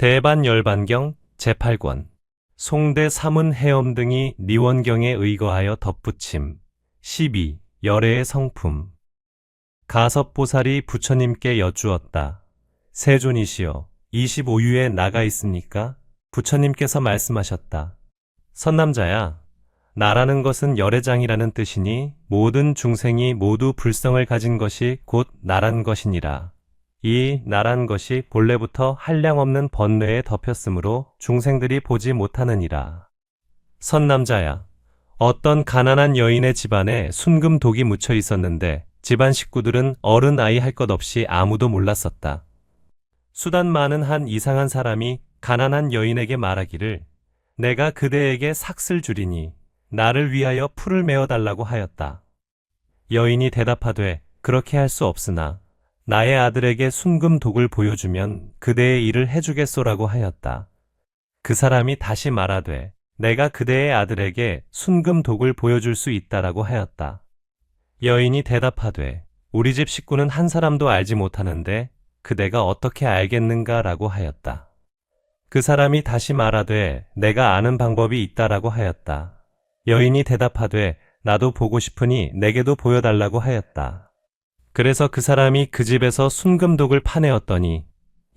대반열반경 제8권 송대 사문 해엄 등이 니원경에 의거하여 덧붙임 12. 열애의 성품. 가섭보살이 부처님께 여쭈었다. 세존이시여, 25유에 나가 있습니까? 부처님께서 말씀하셨다. 선남자야, 나라는 것은 열애장이라는 뜻이니 모든 중생이 모두 불성을 가진 것이 곧 나란 것이니라. 이 나란 것이 본래부터 한량없는 번뇌에 덮였으므로 중생들이 보지 못하느니라. 선남자야, 어떤 가난한 여인의 집안에 순금독이 묻혀 있었는데 집안 식구들은 어른 아이 할 것 없이 아무도 몰랐었다. 수단 많은 한 이상한 사람이 가난한 여인에게 말하기를 내가 그대에게 삭슬 주리니 나를 위하여 풀을 메어 달라고 하였다. 여인이 대답하되 그렇게 할 수 없으나 나의 아들에게 순금독을 보여주면 그대의 일을 해주겠소라고 하였다. 그 사람이 다시 말하되 내가 그대의 아들에게 순금독을 보여줄 수 있다라고 하였다. 여인이 대답하되 우리 집 식구는 한 사람도 알지 못하는데 그대가 어떻게 알겠는가라고 하였다. 그 사람이 다시 말하되 내가 아는 방법이 있다라고 하였다. 여인이 대답하되 나도 보고 싶으니 내게도 보여달라고 하였다. 그래서 그 사람이 그 집에서 순금독을 파내었더니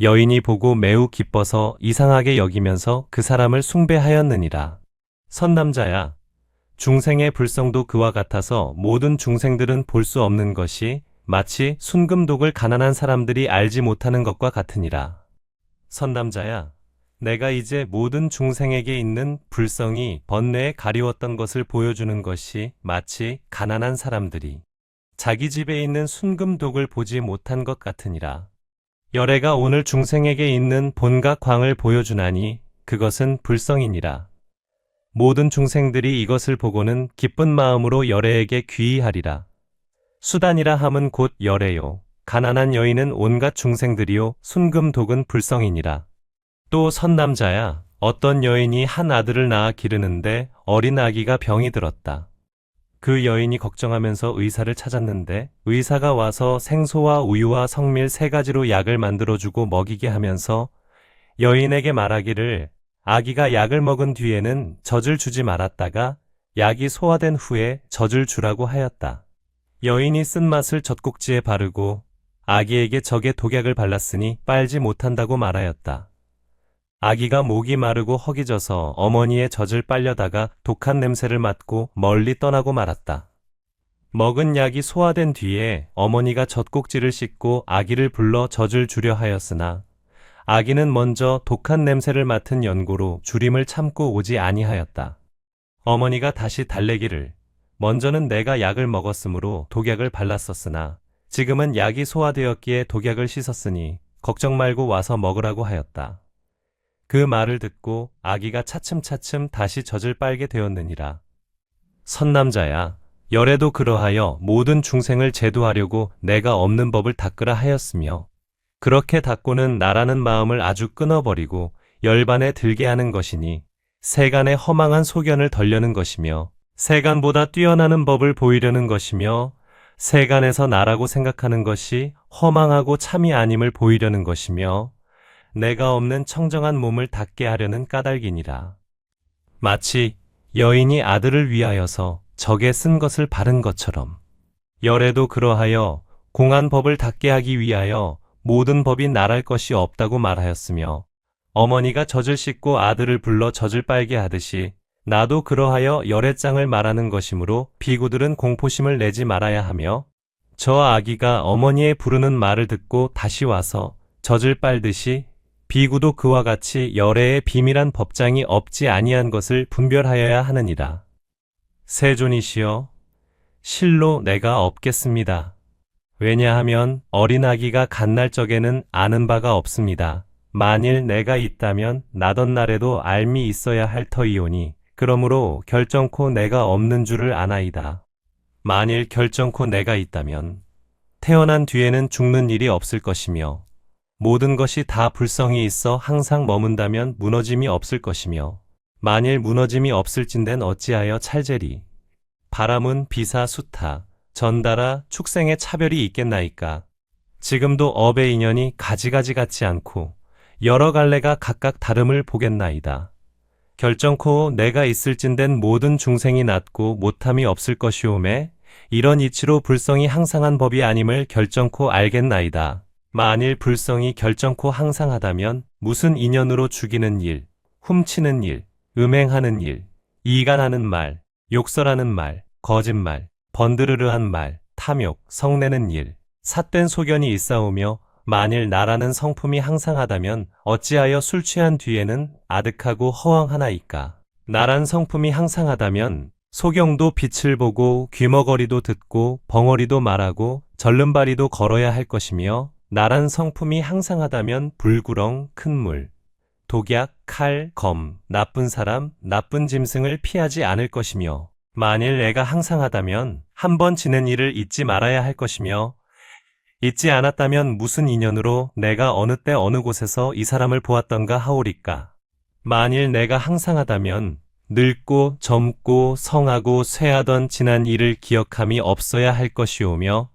여인이 보고 매우 기뻐서 이상하게 여기면서 그 사람을 숭배하였느니라. 선남자야, 중생의 불성도 그와 같아서 모든 중생들은 볼 수 없는 것이 마치 순금독을 가난한 사람들이 알지 못하는 것과 같으니라. 선남자야, 내가 이제 모든 중생에게 있는 불성이 번뇌에 가리웠던 것을 보여주는 것이 마치 가난한 사람들이 자기 집에 있는 순금독을 보지 못한 것 같으니라. 열애가 오늘 중생에게 있는 본각 광을 보여주나니 그것은 불성이니라. 모든 중생들이 이것을 보고는 기쁜 마음으로 열애에게 귀의하리라. 수단이라 함은 곧 열애요. 가난한 여인은 온갖 중생들이요. 순금독은 불성이니라. 또 선남자야, 어떤 여인이 한 아들을 낳아 기르는데 어린 아기가 병이 들었다. 그 여인이 걱정하면서 의사를 찾았는데 의사가 와서 생소와 우유와 성밀 3가지로 약을 만들어주고 먹이게 하면서 여인에게 말하기를 아기가 약을 먹은 뒤에는 젖을 주지 말았다가 약이 소화된 후에 젖을 주라고 하였다. 여인이 쓴맛을 젖꼭지에 바르고 아기에게 적의 독약을 발랐으니 빨지 못한다고 말하였다. 아기가 목이 마르고 허기져서 어머니의 젖을 빨려다가 독한 냄새를 맡고 멀리 떠나고 말았다. 먹은 약이 소화된 뒤에 어머니가 젖꼭지를 씻고 아기를 불러 젖을 주려 하였으나 아기는 먼저 독한 냄새를 맡은 연고로 주림을 참고 오지 아니하였다. 어머니가 다시 달래기를 먼저는 내가 약을 먹었으므로 독약을 발랐었으나 지금은 약이 소화되었기에 독약을 씻었으니 걱정 말고 와서 먹으라고 하였다. 그 말을 듣고 아기가 차츰차츰 다시 젖을 빨게 되었느니라. 선남자야, 열애도 그러하여 모든 중생을 제도하려고 내가 없는 법을 닦으라 하였으며 그렇게 닦고는 나라는 마음을 아주 끊어버리고 열반에 들게 하는 것이니 세간의 허망한 소견을 덜려는 것이며 세간보다 뛰어나는 법을 보이려는 것이며 세간에서 나라고 생각하는 것이 허망하고 참이 아님을 보이려는 것이며 내가 없는 청정한 몸을 닦게 하려는 까닭이니라. 마치 여인이 아들을 위하여서 적에 쓴 것을 바른 것처럼 열애도 그러하여 공한 법을 닦게 하기 위하여 모든 법이 나랄 것이 없다고 말하였으며 어머니가 젖을 씻고 아들을 불러 젖을 빨게 하듯이 나도 그러하여 열애장을 말하는 것이므로 비구들은 공포심을 내지 말아야 하며 저 아기가 어머니의 부르는 말을 듣고 다시 와서 젖을 빨듯이 비구도 그와 같이 열애의 비밀한 법장이 없지 아니한 것을 분별하여야 하느니라. 세존이시여, 실로 내가 없겠습니다. 왜냐하면 어린아기가 갓날 적에는 아는 바가 없습니다. 만일 내가 있다면 나던 날에도 알미 있어야 할 터이오니 그러므로 결정코 내가 없는 줄을 아나이다. 만일 결정코 내가 있다면 태어난 뒤에는 죽는 일이 없을 것이며 모든 것이 다 불성이 있어 항상 머문다면 무너짐이 없을 것이며 만일 무너짐이 없을진된 어찌하여 찰제리 바람은 비사 수타 전달아 축생의 차별이 있겠나이까. 지금도 업의 인연이 가지가지 같지 않고 여러 갈래가 각각 다름을 보겠나이다. 결정코 내가 있을진된 모든 중생이 낫고 못함이 없을 것이오매 이런 이치로 불성이 항상한 법이 아님을 결정코 알겠나이다. 만일 불성이 결정코 항상하다면 무슨 인연으로 죽이는 일, 훔치는 일, 음행하는 일, 이간하는 말, 욕설하는 말, 거짓말, 번드르르한 말, 탐욕, 성내는 일, 삿된 소견이 있사오며 만일 나라는 성품이 항상하다면 어찌하여 술 취한 뒤에는 아득하고 허황하나이까. 나란 성품이 항상하다면 소경도 빛을 보고 귀머거리도 듣고 벙어리도 말하고 절름발이도 걸어야 할 것이며 나란 성품이 항상하다면 불구렁, 큰물, 독약, 칼, 검, 나쁜 사람, 나쁜 짐승을 피하지 않을 것이며 만일 내가 항상하다면 한 번 지낸 일을 잊지 말아야 할 것이며 잊지 않았다면 무슨 인연으로 내가 어느 때 어느 곳에서 이 사람을 보았던가 하오리까. 만일 내가 항상하다면 늙고 젊고 성하고 쇠하던 지난 일을 기억함이 없어야 할 것이오며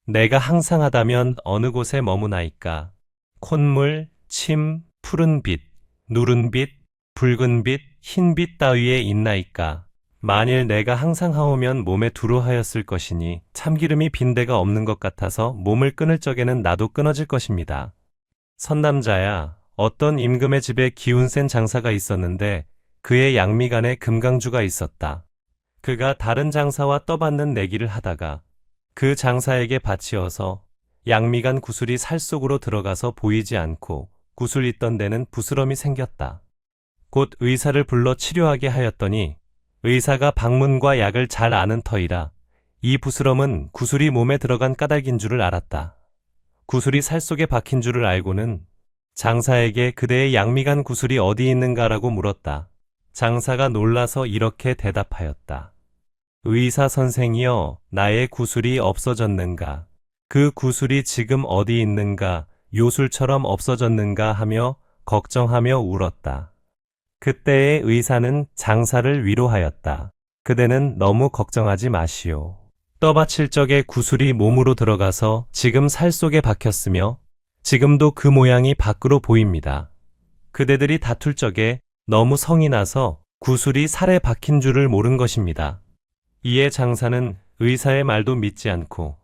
내가 항상하다면 어느 곳에 머무나이까. 콧물, 침, 푸른 빛, 누른 빛, 붉은 빛, 흰 빛 따위에 있나이까. 만일 내가 항상 하오면 몸에 두루하였을 것이니 참기름이 빈 데가 없는 것 같아서 몸을 끊을 적에는 나도 끊어질 것입니다. 선남자야, 어떤 임금의 집에 기운센 장사가 있었는데 그의 양미간에 금강주가 있었다. 그가 다른 장사와 떠받는 내기를 하다가 그 장사에게 바치어서 양미간 구슬이 살 속으로 들어가서 보이지 않고 구슬 있던 데는 부스럼이 생겼다. 곧 의사를 불러 치료하게 하였더니 의사가 방문과 약을 잘 아는 터이라 이 부스럼은 구슬이 몸에 들어간 까닭인 줄을 알았다. 구슬이 살 속에 박힌 줄을 알고는 장사에게 그대의 양미간 구슬이 어디 있는가라고 물었다. 장사가 놀라서 이렇게 대답하였다. 의사 선생이여, 나의 구슬이 없어졌는가? 그 구슬이 지금 어디 있는가? 요술처럼 없어졌는가 하며 걱정하며 울었다. 그때의 의사는 장사를 위로하였다. 그대는 너무 걱정하지 마시오. 떠받칠 적에 구슬이 몸으로 들어가서 지금 살 속에 박혔으며 지금도 그 모양이 밖으로 보입니다. 그대들이 다툴 적에 너무 성이 나서 구슬이 살에 박힌 줄을 모른 것입니다. 이에 장사는 의사의 말도 믿지 않고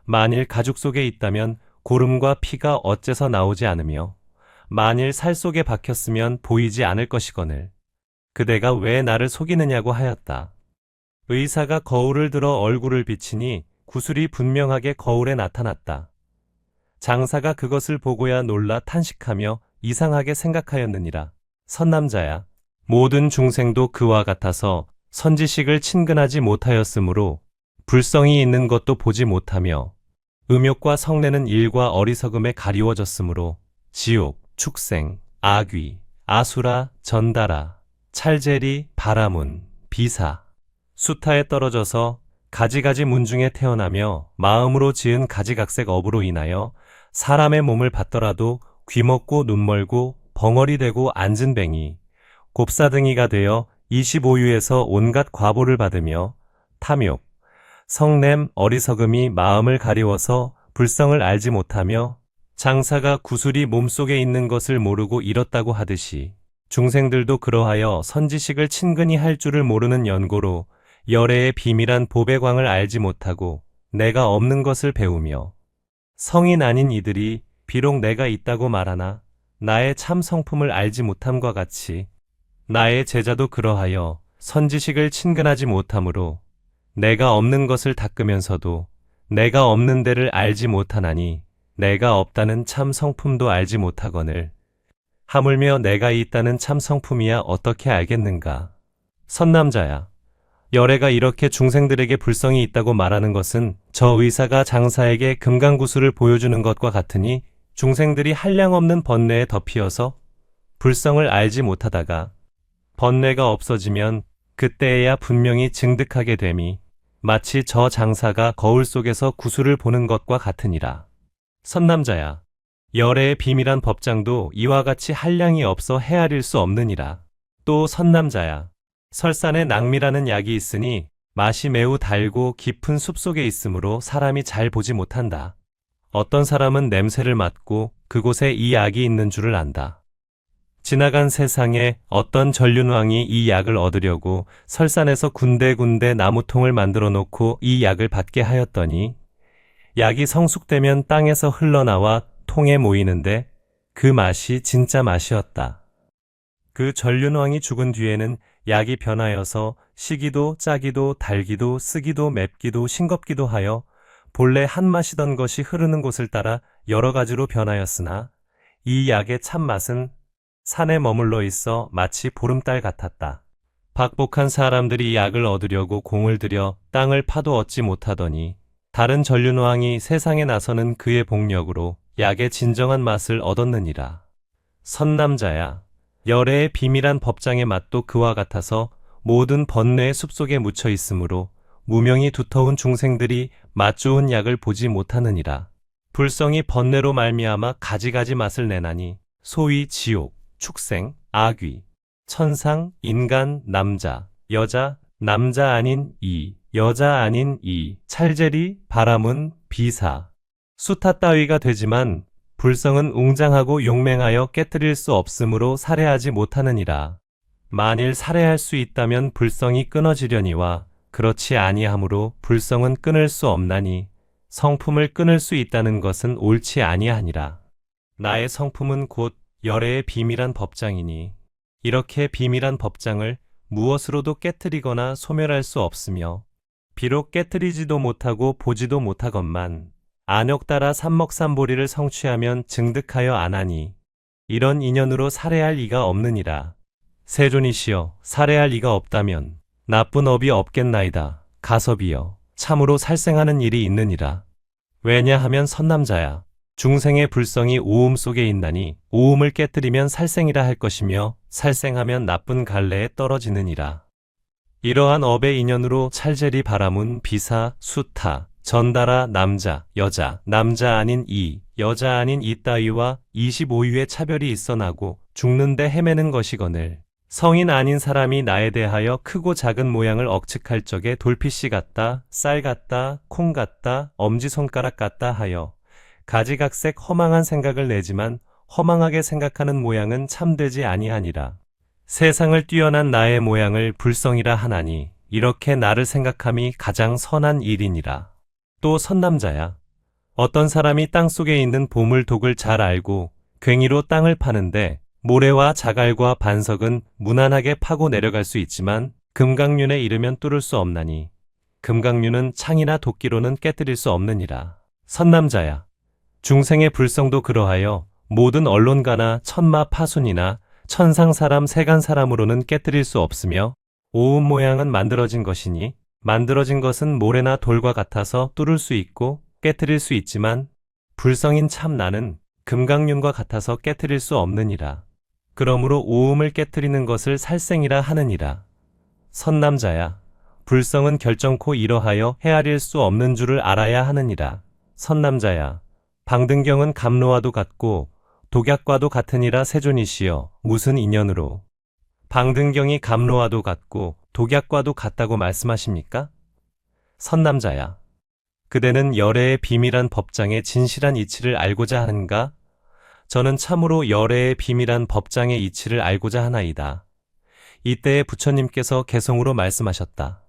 만일 가죽 속에 있다면 고름과 피가 어째서 나오지 않으며 만일 살 속에 박혔으면 보이지 않을 것이거늘 그대가 왜 나를 속이느냐고 하였다. 의사가 거울을 들어 얼굴을 비치니 구슬이 분명하게 거울에 나타났다. 장사가 그것을 보고야 놀라 탄식하며 이상하게 생각하였느니라. 선남자야, 모든 중생도 그와 같아서 선지식을 친근하지 못하였으므로 불성이 있는 것도 보지 못하며 음욕과 성내는 일과 어리석음에 가리워졌으므로 지옥, 축생, 아귀, 아수라, 전다라, 찰제리, 바라문, 비사, 수타에 떨어져서 가지가지 문중에 태어나며 마음으로 지은 가지각색 업으로 인하여 사람의 몸을 받더라도 귀먹고 눈멀고 벙어리 되고 앉은 뱅이, 곱사등이가 되어 25유에서 온갖 과보를 받으며 탐욕, 성냄, 어리석음이 마음을 가리워서 불성을 알지 못하며 장사가 구슬이 몸속에 있는 것을 모르고 잃었다고 하듯이 중생들도 그러하여 선지식을 친근히 할 줄을 모르는 연고로 열애의 비밀한 보배광을 알지 못하고 내가 없는 것을 배우며 성인 아닌 이들이 비록 내가 있다고 말하나 나의 참 성품을 알지 못함과 같이 나의 제자도 그러하여 선지식을 친근하지 못하므로 내가 없는 것을 닦으면서도 내가 없는 데를 알지 못하나니 내가 없다는 참 성품도 알지 못하거늘 하물며 내가 있다는 참 성품이야 어떻게 알겠는가. 선남자야, 열애가 이렇게 중생들에게 불성이 있다고 말하는 것은 저 의사가 장사에게 금강구슬을 보여주는 것과 같으니 중생들이 한량없는 번뇌에 덮이어서 불성을 알지 못하다가 번뇌가 없어지면 그때에야 분명히 증득하게 됨이 마치 저 장사가 거울 속에서 구슬을 보는 것과 같으니라. 선남자야, 열애의 비밀한 법장도 이와 같이 한량이 없어 헤아릴 수 없느니라. 또 선남자야, 설산에 낭미라는 약이 있으니 맛이 매우 달고 깊은 숲속에 있으므로 사람이 잘 보지 못한다. 어떤 사람은 냄새를 맡고 그곳에 이 약이 있는 줄을 안다. 지나간 세상에 어떤 전륜왕이 이 약을 얻으려고 설산에서 군데군데 나무통을 만들어 놓고 이 약을 받게 하였더니 약이 성숙되면 땅에서 흘러나와 통에 모이는데 그 맛이 진짜 맛이었다. 그 전륜왕이 죽은 뒤에는 약이 변하여서 시기도 짜기도 달기도 쓰기도 맵기도 싱겁기도 하여 본래 한 맛이던 것이 흐르는 곳을 따라 여러 가지로 변하였으나 이 약의 참맛은 산에 머물러 있어 마치 보름달 같았다. 박복한 사람들이 이 약을 얻으려고 공을 들여 땅을 파도 얻지 못하더니 다른 전륜왕이 세상에 나서는 그의 복력으로 약의 진정한 맛을 얻었느니라. 선남자야, 열애의 비밀한 법장의 맛도 그와 같아서 모든 번뇌의 숲속에 묻혀 있으므로 무명이 두터운 중생들이 맛 좋은 약을 보지 못하느니라. 불성이 번뇌로 말미암아 가지가지 맛을 내나니 소위 지옥, 축생, 악귀, 천상, 인간, 남자, 여자, 남자 아닌 이, 여자 아닌 이, 찰제리, 바람은, 비사, 수타 따위가 되지만 불성은 웅장하고 용맹하여 깨뜨릴 수 없으므로 살해하지 못하느니라. 만일 살해할 수 있다면 불성이 끊어지려니와 그렇지 아니하므로 불성은 끊을 수 없나니 성품을 끊을 수 있다는 것은 옳지 아니하니라. 나의 성품은 곧 열애의 비밀한 법장이니 이렇게 비밀한 법장을 무엇으로도 깨뜨리거나 소멸할 수 없으며 비록 깨뜨리지도 못하고 보지도 못하건만 안욕 따라 삼먹삼보리를 성취하면 증득하여 안하니 이런 인연으로 살해할 이가 없느니라. 세존이시여, 살해할 이가 없다면 나쁜 업이 없겠나이다. 가섭이여, 참으로 살생하는 일이 있느니라. 왜냐하면 선남자야, 중생의 불성이 오음 속에 있나니 오음을 깨뜨리면 살생이라 할 것이며 살생하면 나쁜 갈래에 떨어지느니라. 이러한 업의 인연으로 찰제리 바라문 비사 수타 전달아 남자 여자 남자 아닌 이 여자 아닌 이 따위와 25유의 차별이 있어 나고 죽는데 헤매는 것이거늘 성인 아닌 사람이 나에 대하여 크고 작은 모양을 억측할 적에 돌피씨 같다, 쌀 같다, 콩 같다, 엄지손가락 같다 하여 가지각색 허망한 생각을 내지만 허망하게 생각하는 모양은 참되지 아니하니라. 세상을 뛰어난 나의 모양을 불성이라 하나니 이렇게 나를 생각함이 가장 선한 일이니라. 또 선남자야, 어떤 사람이 땅속에 있는 보물독을 잘 알고 괭이로 땅을 파는데 모래와 자갈과 반석은 무난하게 파고 내려갈 수 있지만 금강륜에 이르면 뚫을 수 없나니 금강륜은 창이나 도끼로는 깨뜨릴 수 없느니라. 선남자야, 중생의 불성도 그러하여 모든 언론가나 천마 파순이나 천상 사람 세간 사람으로는 깨뜨릴 수 없으며 오음 모양은 만들어진 것이니 만들어진 것은 모래나 돌과 같아서 뚫을 수 있고 깨뜨릴 수 있지만 불성인 참 나는 금강륜과 같아서 깨뜨릴 수 없느니라. 그러므로 오음을 깨뜨리는 것을 살생이라 하느니라. 선남자야, 불성은 결정코 이러하여 헤아릴 수 없는 줄을 알아야 하느니라. 선남자야, 방등경은 감로와도 같고 독약과도 같으니라. 세존이시여, 무슨 인연으로 방등경이 감로와도 같고 독약과도 같다고 말씀하십니까? 선남자야, 그대는 열애의 비밀한 법장의 진실한 이치를 알고자 하는가? 저는 참으로 열애의 비밀한 법장의 이치를 알고자 하나이다. 이때에 부처님께서 개성으로 말씀하셨다.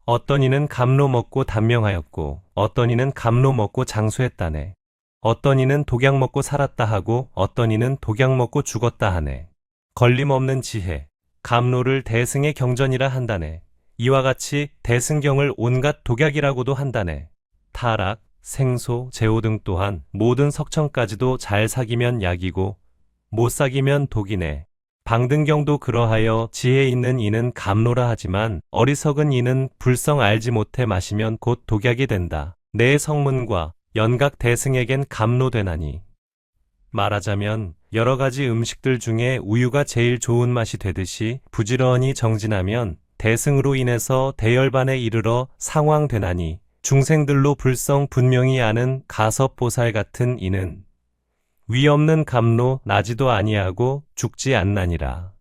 어떤 이는 감로 먹고 단명하였고 어떤 이는 감로 먹고 장수했다네. 어떤 이는 독약 먹고 살았다 하고 어떤 이는 독약 먹고 죽었다 하네. 걸림없는 지혜, 감로를 대승의 경전이라 한다네. 이와 같이 대승경을 온갖 독약이라고도 한다네. 타락, 생소, 제호 등 또한 모든 석청까지도 잘 사귀면 약이고 못 사귀면 독이네. 방등경도 그러하여 지혜 있는 이는 감로라 하지만 어리석은 이는 불성 알지 못해 마시면 곧 독약이 된다. 내 성문과 연각 대승에겐 감로되나니. 말하자면 여러 가지 음식들 중에 우유가 제일 좋은 맛이 되듯이 부지런히 정진하면 대승으로 인해서 대열반에 이르러 상황되나니 중생들로 불성 분명히 아는 가섭보살 같은 이는 위 없는 감로 나지도 아니하고 죽지 않나니라.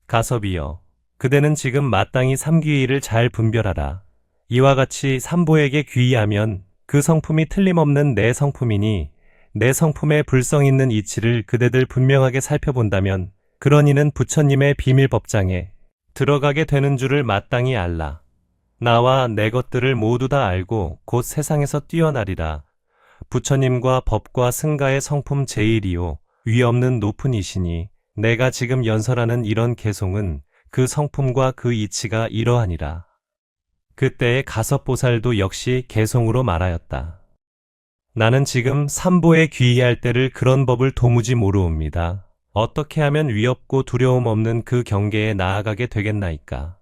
가섭이여, 그대는 지금 마땅히 삼귀의를 잘 분별하라. 이와 같이 삼보에게 귀의하면 그 성품이 틀림없는 내 성품이니 내 성품의 불성 있는 이치를 그대들 분명하게 살펴본다면 그런 이는 부처님의 비밀 법장에 들어가게 되는 줄을 마땅히 알라. 나와 내 것들을 모두 다 알고 곧 세상에서 뛰어나리라. 부처님과 법과 승가의 성품 제일이요 위 없는 높은 이시니 내가 지금 연설하는 이런 개송은 그 성품과 그 이치가 이러하니라. 그때의 가섭보살도 역시 개송으로 말하였다. 나는 지금 삼보에 귀의할 때를 그런 법을 도무지 모르옵니다. 어떻게 하면 위협고 두려움 없는 그 경계에 나아가게 되겠나이까.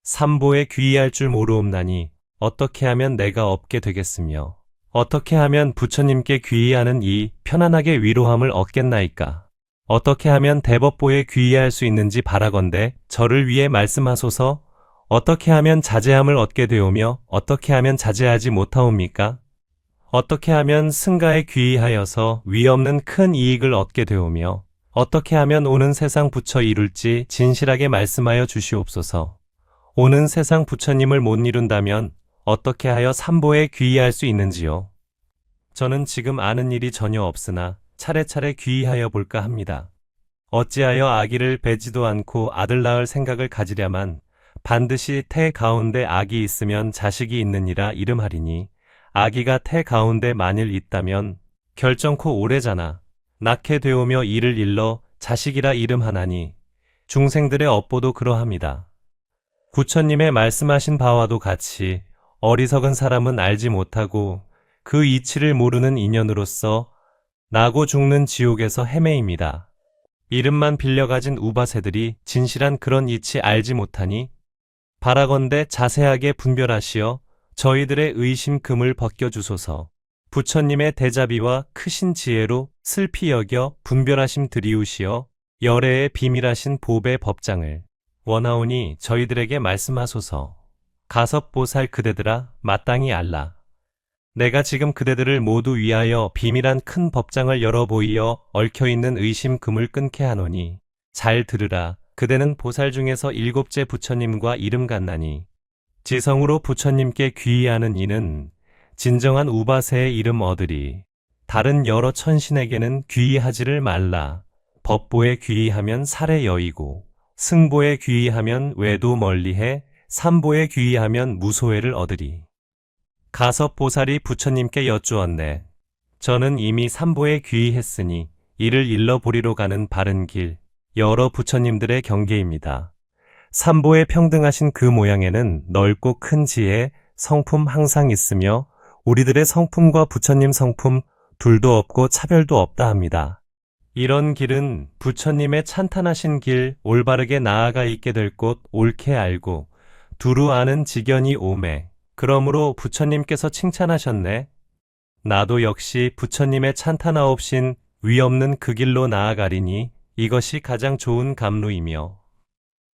삼보에 귀의할 줄 모르옵나니 어떻게 하면 내가 없게 되겠으며 어떻게 하면 부처님께 귀의하는 이 편안하게 위로함을 얻겠나이까. 어떻게 하면 대법보에 귀의할 수 있는지 바라건대 저를 위해 말씀하소서. 어떻게 하면 자제함을 얻게 되오며 어떻게 하면 자제하지 못하옵니까? 어떻게 하면 승가에 귀의하여서 위없는 큰 이익을 얻게 되오며 어떻게 하면 오는 세상 부처 이룰지 진실하게 말씀하여 주시옵소서. 오는 세상 부처님을 못 이룬다면 어떻게 하여 삼보에 귀의할 수 있는지요? 저는 지금 아는 일이 전혀 없으나 차례차례 귀의하여 볼까 합니다. 어찌하여 아기를 배지도 않고 아들 낳을 생각을 가지랴만 반드시 태 가운데 아기 있으면 자식이 있느니라 이름하리니 아기가 태 가운데 만일 있다면 결정코 오래잖아 낳게 되오며 이를 일러 자식이라 이름하나니 중생들의 업보도 그러합니다. 부처님의 말씀하신 바와도 같이 어리석은 사람은 알지 못하고 그 이치를 모르는 인연으로서 나고 죽는 지옥에서 헤매입니다. 이름만 빌려가진 우바세들이 진실한 그런 이치 알지 못하니 바라건대 자세하게 분별하시어 저희들의 의심 금을 벗겨주소서. 부처님의 대자비와 크신 지혜로 슬피 여겨 분별하심 드리우시어 열애의 비밀하신 보배 법장을 원하오니 저희들에게 말씀하소서. 가섭보살 그대들아 마땅히 알라. 내가 지금 그대들을 모두 위하여 비밀한 큰 법장을 열어 보이어 얽혀있는 의심 금을 끊게 하노니 잘 들으라. 그대는 보살 중에서 일곱째 부처님과 이름 같나니 지성으로 부처님께 귀의하는 이는 진정한 우바세의 이름 얻으리. 다른 여러 천신에게는 귀의하지를 말라. 법보에 귀의하면 살의 여이고 승보에 귀의하면 외도 멀리해 삼보에 귀의하면 무소회를 얻으리. 가섭보살이 부처님께 여쭈었네. 저는 이미 삼보에 귀의했으니 이를 일러보리로 가는 바른 길 여러 부처님들의 경계입니다. 삼보에 평등하신 그 모양에는 넓고 큰 지혜, 성품 항상 있으며 우리들의 성품과 부처님 성품 둘도 없고 차별도 없다 합니다. 이런 길은 부처님의 찬탄하신 길 올바르게 나아가 있게 될 곳 옳게 알고 두루 아는 지견이 오매. 그러므로 부처님께서 칭찬하셨네. 나도 역시 부처님의 찬탄하옵신 위없는 그 길로 나아가리니 이것이 가장 좋은 감루이며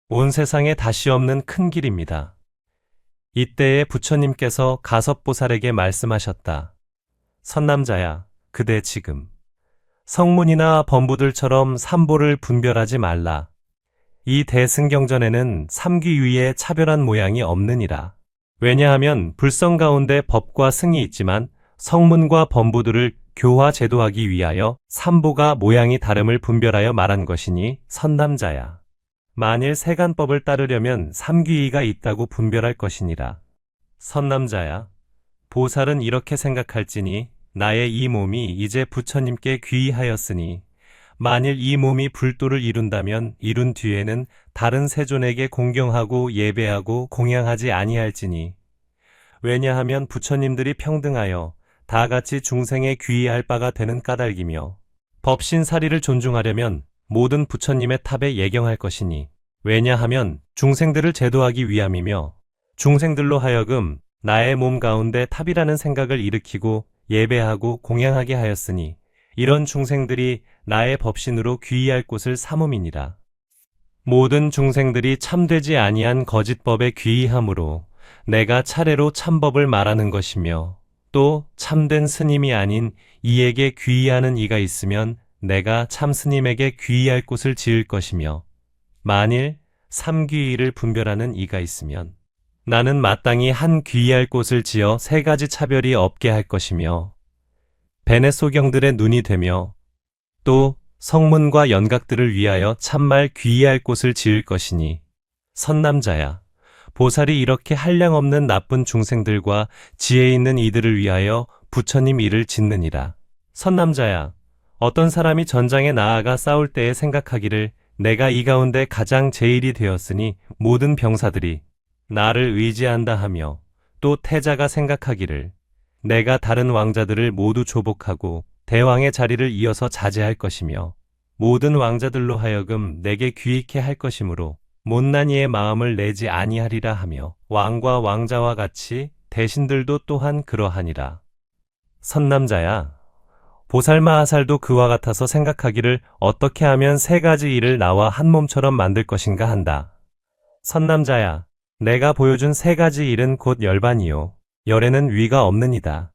온 세상에 다시 없는 큰 길입니다. 이때에 부처님께서 가섭보살에게 말씀하셨다. 선남자야, 그대 지금 성문이나 범부들처럼 삼보를 분별하지 말라. 이 대승경전에는 삼귀 위에 차별한 모양이 없느니라. 왜냐하면 불성 가운데 법과 승이 있지만 성문과 범부들을 교화 제도하기 위하여 삼보가 모양이 다름을 분별하여 말한 것이니 선남자야. 만일 세간법을 따르려면 삼귀의가 있다고 분별할 것이니라. 선남자야. 보살은 이렇게 생각할지니 나의 이 몸이 이제 부처님께 귀의하였으니 만일 이 몸이 불도를 이룬다면 이룬 뒤에는 다른 세존에게 공경하고 예배하고 공양하지 아니할지니 왜냐하면 부처님들이 평등하여 다 같이 중생에 귀의할 바가 되는 까닭이며 법신사리를 존중하려면 모든 부처님의 탑에 예경할 것이니 왜냐하면 중생들을 제도하기 위함이며 중생들로 하여금 나의 몸 가운데 탑이라는 생각을 일으키고 예배하고 공양하게 하였으니 이런 중생들이 나의 법신으로 귀의할 곳을 삼음이니라. 모든 중생들이 참되지 아니한 거짓법에 귀의함으로 내가 차례로 참법을 말하는 것이며 또 참된 스님이 아닌 이에게 귀의하는 이가 있으면 내가 참 스님에게 귀의할 곳을 지을 것이며 만일 삼귀의를 분별하는 이가 있으면 나는 마땅히 한 귀의할 곳을 지어 세 가지 차별이 없게 할 것이며 베네소경들의 눈이 되며 또 성문과 연각들을 위하여 참말 귀의할 곳을 지을 것이니 선남자야 보살이 이렇게 한량없는 나쁜 중생들과 지혜 있는 이들을 위하여 부처님 일을 짓느니라. 선남자야 어떤 사람이 전장에 나아가 싸울 때에 생각하기를 내가 이 가운데 가장 제일이 되었으니 모든 병사들이 나를 의지한다 하며 또 태자가 생각하기를 내가 다른 왕자들을 모두 조복하고 대왕의 자리를 이어서 자제할 것이며 모든 왕자들로 하여금 내게 귀익해 할 것이므로 못난 이의 마음을 내지 아니하리라 하며 왕과 왕자와 같이 대신들도 또한 그러하니라. 선남자야 보살마하살도 그와 같아서 생각하기를 어떻게 하면 세 가지 일을 나와 한 몸처럼 만들 것인가 한다. 선남자야 내가 보여준 세 가지 일은 곧 열반이요 열에는 위가 없느니라.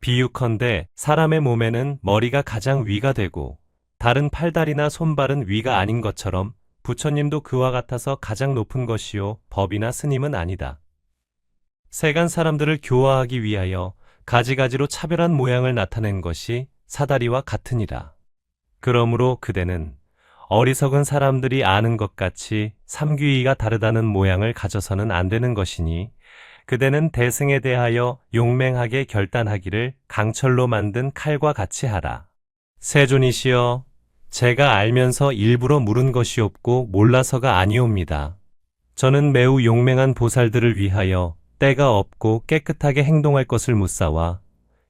비유컨대 사람의 몸에는 머리가 가장 위가 되고 다른 팔다리나 손발은 위가 아닌 것처럼 부처님도 그와 같아서 가장 높은 것이요 법이나 스님은 아니다. 세간 사람들을 교화하기 위하여 가지가지로 차별한 모양을 나타낸 것이 사다리와 같으니라. 그러므로 그대는 어리석은 사람들이 아는 것 같이 삼귀의가 다르다는 모양을 가져서는 안 되는 것이니 그대는 대승에 대하여 용맹하게 결단하기를 강철로 만든 칼과 같이 하라. 세존이시여 제가 알면서 일부러 물은 것이 없고 몰라서가 아니옵니다. 저는 매우 용맹한 보살들을 위하여 때가 없고 깨끗하게 행동할 것을 묻사와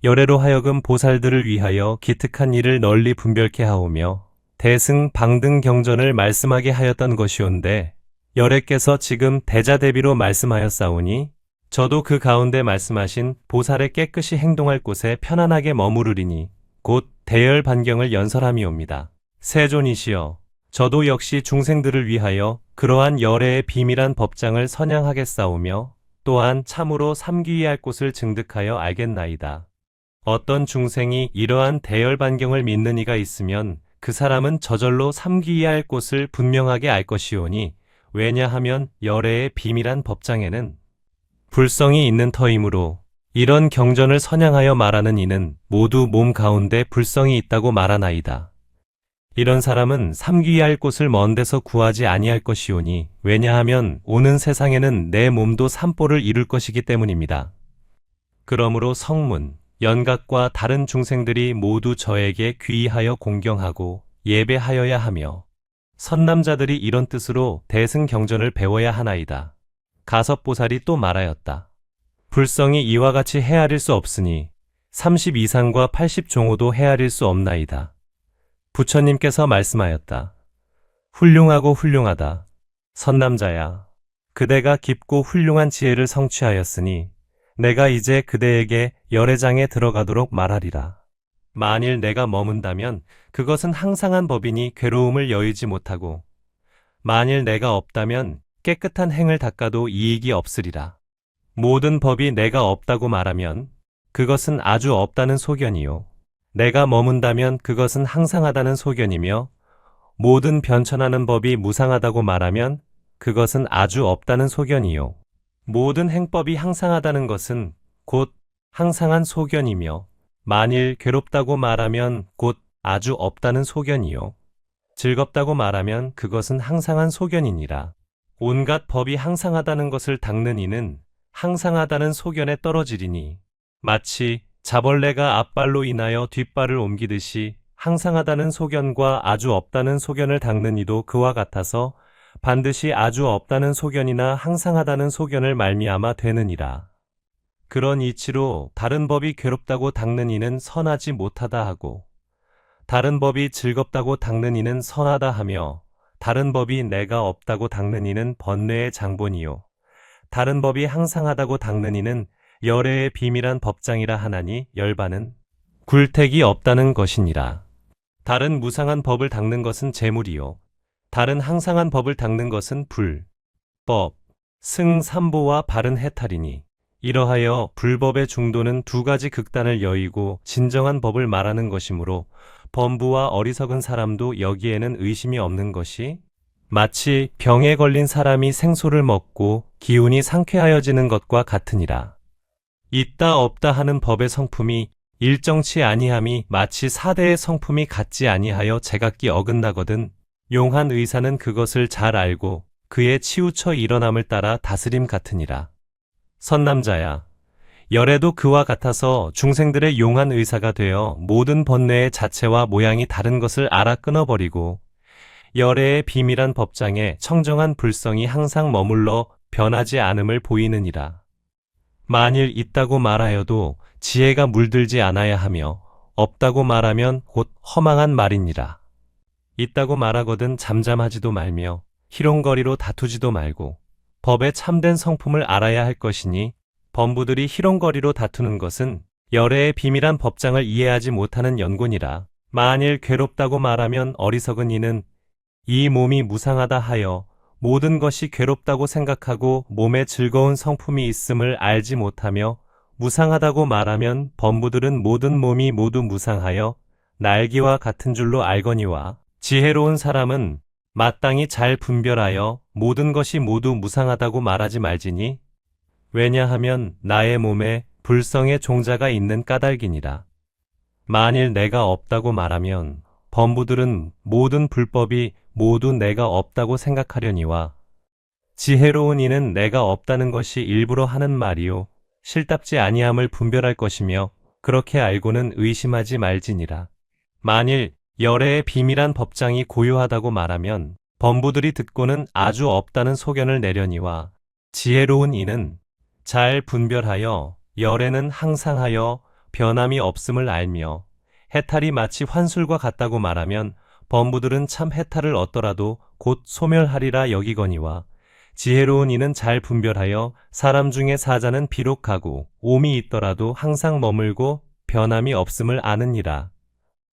열애로 하여금 보살들을 위하여 기특한 일을 널리 분별케 하오며 대승 방등 경전을 말씀하게 하였던 것이온데 열애께서 지금 대자대비로 말씀하였사오니 저도 그 가운데 말씀하신 보살의 깨끗이 행동할 곳에 편안하게 머무르리니 곧 대열 반경을 연설함이옵니다. 세존이시여 저도 역시 중생들을 위하여 그러한 열애의 비밀한 법장을 선양하겠사오며 또한 참으로 삼귀의할 곳을 증득하여 알겠나이다. 어떤 중생이 이러한 대열 반경을 믿는 이가 있으면 그 사람은 저절로 삼귀의할 곳을 분명하게 알 것이오니 왜냐하면 열애의 비밀한 법장에는 불성이 있는 터이므로 이런 경전을 선양하여 말하는 이는 모두 몸 가운데 불성이 있다고 말하나이다. 이런 사람은 삼귀의할 곳을 먼 데서 구하지 아니할 것이오니 왜냐하면 오는 세상에는 내 몸도 삼보를 이룰 것이기 때문입니다. 그러므로 성문, 연각과 다른 중생들이 모두 저에게 귀의하여 공경하고 예배하여야 하며 선남자들이 이런 뜻으로 대승경전을 배워야 하나이다. 가섭보살이 또 말하였다. 불성이 이와 같이 헤아릴 수 없으니 30 이상과 80 종호도 헤아릴 수 없나이다. 부처님께서 말씀하였다. 훌륭하고 훌륭하다. 선남자야, 그대가 깊고 훌륭한 지혜를 성취하였으니 내가 이제 그대에게 열애장에 들어가도록 말하리라. 만일 내가 머문다면 그것은 항상한 법이니 괴로움을 여의지 못하고 만일 내가 없다면 깨끗한 행을 닦아도 이익이 없으리라. 모든 법이 내가 없다고 말하면 그것은 아주 없다는 소견이요. 내가 머문다면 그것은 항상하다는 소견이며 모든 변천하는 법이 무상하다고 말하면 그것은 아주 없다는 소견이요. 모든 행법이 항상하다는 것은 곧 항상한 소견이며 만일 괴롭다고 말하면 곧 아주 없다는 소견이요. 즐겁다고 말하면 그것은 항상한 소견이니라. 온갖 법이 항상하다는 것을 닦는 이는 항상하다는 소견에 떨어지리니 마치 자벌레가 앞발로 인하여 뒷발을 옮기듯이 항상하다는 소견과 아주 없다는 소견을 닦는 이도 그와 같아서 반드시 아주 없다는 소견이나 항상하다는 소견을 말미암아 되느니라. 그런 이치로 다른 법이 괴롭다고 닦는 이는 선하지 못하다 하고 다른 법이 즐겁다고 닦는 이는 선하다 하며 다른 법이 내가 없다고 닦는 이는 번뇌의 장본이요 다른 법이 항상하다고 닦는 이는 열애의 비밀한 법장이라 하나니 열반은 굴택이 없다는 것이니라. 다른 무상한 법을 닦는 것은 재물이요 다른 항상한 법을 닦는 것은 불, 법, 승, 삼보와 바른 해탈이니 이러하여 불법의 중도는 두 가지 극단을 여의고 진정한 법을 말하는 것이므로 범부와 어리석은 사람도 여기에는 의심이 없는 것이 마치 병에 걸린 사람이 생소를 먹고 기운이 상쾌하여지는 것과 같으니라. 있다 없다 하는 법의 성품이 일정치 아니함이 마치 사대의 성품이 같지 아니하여 제각기 어긋나거든 용한 의사는 그것을 잘 알고 그의 치우쳐 일어남을 따라 다스림 같으니라. 선남자야, 열애도 그와 같아서 중생들의 용한 의사가 되어 모든 번뇌의 자체와 모양이 다른 것을 알아 끊어버리고 열애의 비밀한 법장에 청정한 불성이 항상 머물러 변하지 않음을 보이느니라. 만일 있다고 말하여도 지혜가 물들지 않아야 하며 없다고 말하면 곧 허망한 말이니라. 있다고 말하거든 잠잠하지도 말며 희롱거리로 다투지도 말고 법의 참된 성품을 알아야 할 것이니 범부들이 희롱거리로 다투는 것은 열애의 비밀한 법장을 이해하지 못하는 연곤이라. 만일 괴롭다고 말하면 어리석은 이는 이 몸이 무상하다 하여 모든 것이 괴롭다고 생각하고 몸에 즐거운 성품이 있음을 알지 못하며 무상하다고 말하면 범부들은 모든 몸이 모두 무상하여 날개와 같은 줄로 알거니와 지혜로운 사람은 마땅히 잘 분별하여 모든 것이 모두 무상하다고 말하지 말지니 왜냐하면 나의 몸에 불성의 종자가 있는 까닭이니라. 만일 내가 없다고 말하면 범부들은 모든 불법이 모두 내가 없다고 생각하려니와 지혜로운 이는 내가 없다는 것이 일부러 하는 말이요 실답지 아니함을 분별할 것이며 그렇게 알고는 의심하지 말지니라. 만일 열애의 비밀한 법장이 고요하다고 말하면 범부들이 듣고는 아주 없다는 소견을 내려니와 지혜로운 이는 잘 분별하여 열애는 항상하여 변함이 없음을 알며 해탈이 마치 환술과 같다고 말하면 범부들은 참 해탈을 얻더라도 곧 소멸하리라 여기거니와 지혜로운 이는 잘 분별하여 사람 중에 사자는 비록 가고 옴이 있더라도 항상 머물고 변함이 없음을 아느니라.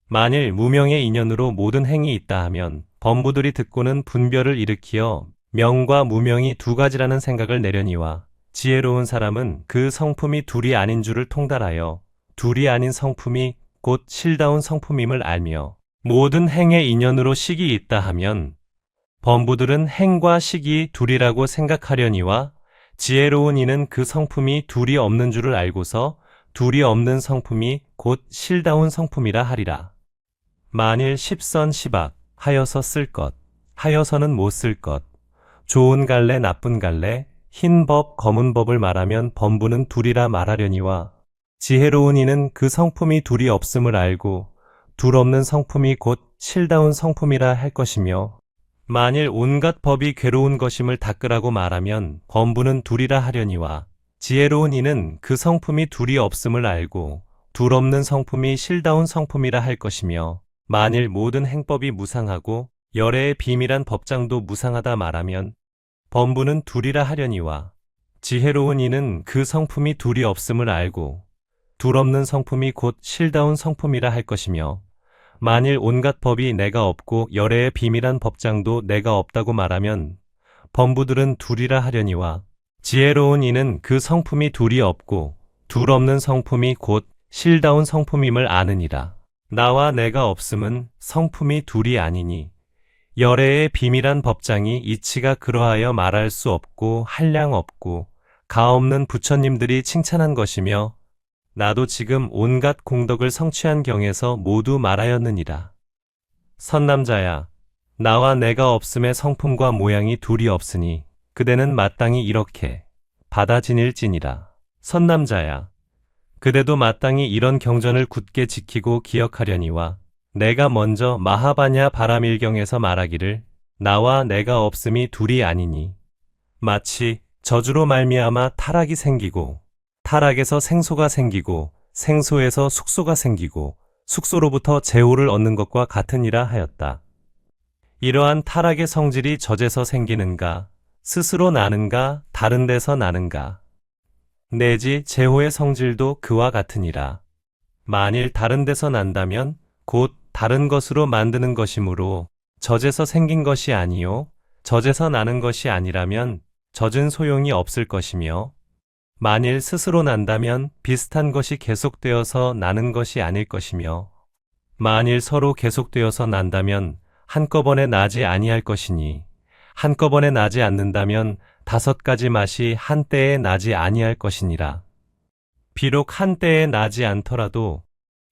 만일 무명의 인연으로 모든 행이 있다 하면 범부들이 듣고는 분별을 일으키어 명과 무명이 두 가지라는 생각을 내려니와 지혜로운 사람은 그 성품이 둘이 아닌 줄을 통달하여 둘이 아닌 성품이 곧 실다운 성품임을 알며 모든 행의 인연으로 식이 있다 하면 범부들은 행과 식이 둘이라고 생각하려니와 지혜로운 이는 그 성품이 둘이 없는 줄을 알고서 둘이 없는 성품이 곧 실다운 성품이라 하리라. 만일 십선 십악 하여서 쓸 것, 하여서는 못 쓸 것, 좋은 갈래 나쁜 갈래, 흰 법 검은 법을 말하면 범부는 둘이라 말하려니와 지혜로운 이는 그 성품이 둘이 없음을 알고 둘 없는 성품이 곧 실다운 성품이라 할 것이며 만일 온갖 법이 괴로운 것임을 닦으라고 말하면 범부는 둘이라 하려니와 지혜로운 이는 그 성품이 둘이 없음을 알고 둘 없는 성품이 실다운 성품이라 할 것이며 만일 모든 행법이 무상하고 열애의 비밀한 법장도 무상하다 말하면 범부는 둘이라 하려니와 지혜로운 이는 그 성품이 둘이 없음을 알고 둘 없는 성품이 곧 실다운 성품이라 할 것이며 만일 온갖 법이 내가 없고 열애의 비밀한 법장도 내가 없다고 말하면 범부들은 둘이라 하려니와 지혜로운 이는 그 성품이 둘이 없고 둘 없는 성품이 곧 실다운 성품임을 아느니라. 나와 내가 없음은 성품이 둘이 아니니 열애의 비밀한 법장이 이치가 그러하여 말할 수 없고 한량 없고 가없는 부처님들이 칭찬한 것이며 나도 지금 온갖 공덕을 성취한 경에서 모두 말하였느니라. 선남자야, 나와 내가 없음의 성품과 모양이 둘이 없으니 그대는 마땅히 이렇게 받아 지닐지니라. 선남자야, 그대도 마땅히 이런 경전을 굳게 지키고 기억하려니와 내가 먼저 마하바냐 바라밀경에서 말하기를 나와 내가 없음이 둘이 아니니 마치 저주로 말미암아 타락이 생기고 타락에서 생소가 생기고 생소에서 숙소가 생기고 숙소로부터 제호를 얻는 것과 같으니라 하였다. 이러한 타락의 성질이 젖에서 생기는가 스스로 나는가 다른 데서 나는가 내지 제호의 성질도 그와 같으니라. 만일 다른 데서 난다면 곧 다른 것으로 만드는 것이므로 젖에서 생긴 것이 아니요 젖에서 나는 것이 아니라면 젖은 소용이 없을 것이며 만일 스스로 난다면 비슷한 것이 계속되어서 나는 것이 아닐 것이며 만일 서로 계속되어서 난다면 한꺼번에 나지 아니할 것이니 한꺼번에 나지 않는다면 5가지 맛이 한때에 나지 아니할 것이니라. 비록 한때에 나지 않더라도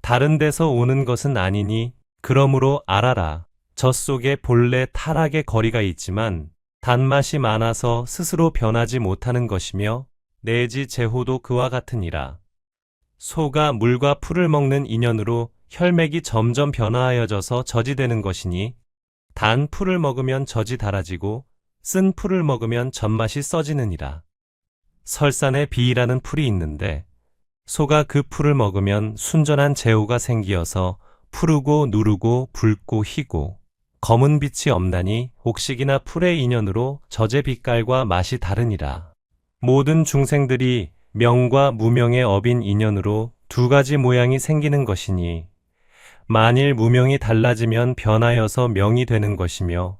다른 데서 오는 것은 아니니 그러므로 알아라. 젖속에 본래 타락의 거리가 있지만 단맛이 많아서 스스로 변하지 못하는 것이며 내지 제호도 그와 같으니라. 소가 물과 풀을 먹는 인연으로 혈맥이 점점 변화하여져서 젖이 되는 것이니 단 풀을 먹으면 젖이 달아지고 쓴 풀을 먹으면 젖맛이 써지느니라. 설산에 비이라는 풀이 있는데 소가 그 풀을 먹으면 순전한 제호가 생기어서 푸르고 누르고 붉고 희고 검은 빛이 없나니 옥식이나 풀의 인연으로 젖의 빛깔과 맛이 다르니라. 모든 중생들이 명과 무명의 업인 인연으로 2가지 모양이 생기는 것이니 만일 무명이 달라지면 변하여서 명이 되는 것이며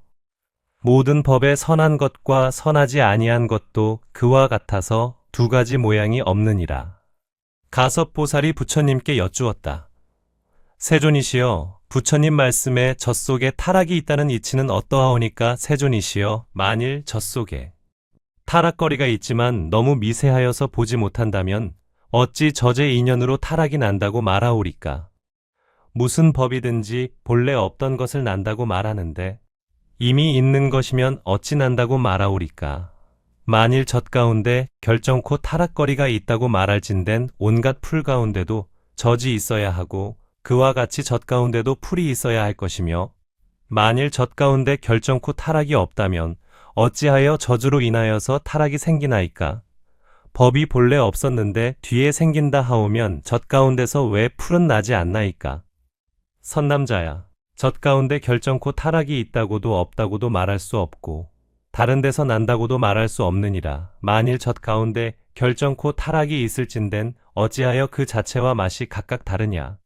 모든 법의 선한 것과 선하지 아니한 것도 그와 같아서 2가지 모양이 없느니라. 가섭보살이 부처님께 여쭈었다. 세존이시여, 부처님 말씀에 젖속에 타락이 있다는 이치는 어떠하오니까 세존이시여, 만일 젖속에 타락거리가 있지만 너무 미세하여서 보지 못한다면 어찌 젖의 인연으로 타락이 난다고 말하오리까? 무슨 법이든지 본래 없던 것을 난다고 말하는데 이미 있는 것이면 어찌 난다고 말하오리까? 만일 젖 가운데 결정코 타락거리가 있다고 말할진된 온갖 풀 가운데도 젖이 있어야 하고 그와 같이 젖 가운데도 풀이 있어야 할 것이며 만일 젖 가운데 결정코 타락이 없다면 어찌하여 젖으로 인하여서 타락이 생기나이까? 법이 본래 없었는데 뒤에 생긴다 하오면 젖 가운데서 왜 풀은 나지 않나이까? 선남자야, 젖 가운데 결정코 타락이 있다고도 없다고도 말할 수 없고 다른 데서 난다고도 말할 수 없느니라. 만일 젖 가운데 결정코 타락이 있을진된 어찌하여 그 자체와 맛이 각각 다르냐?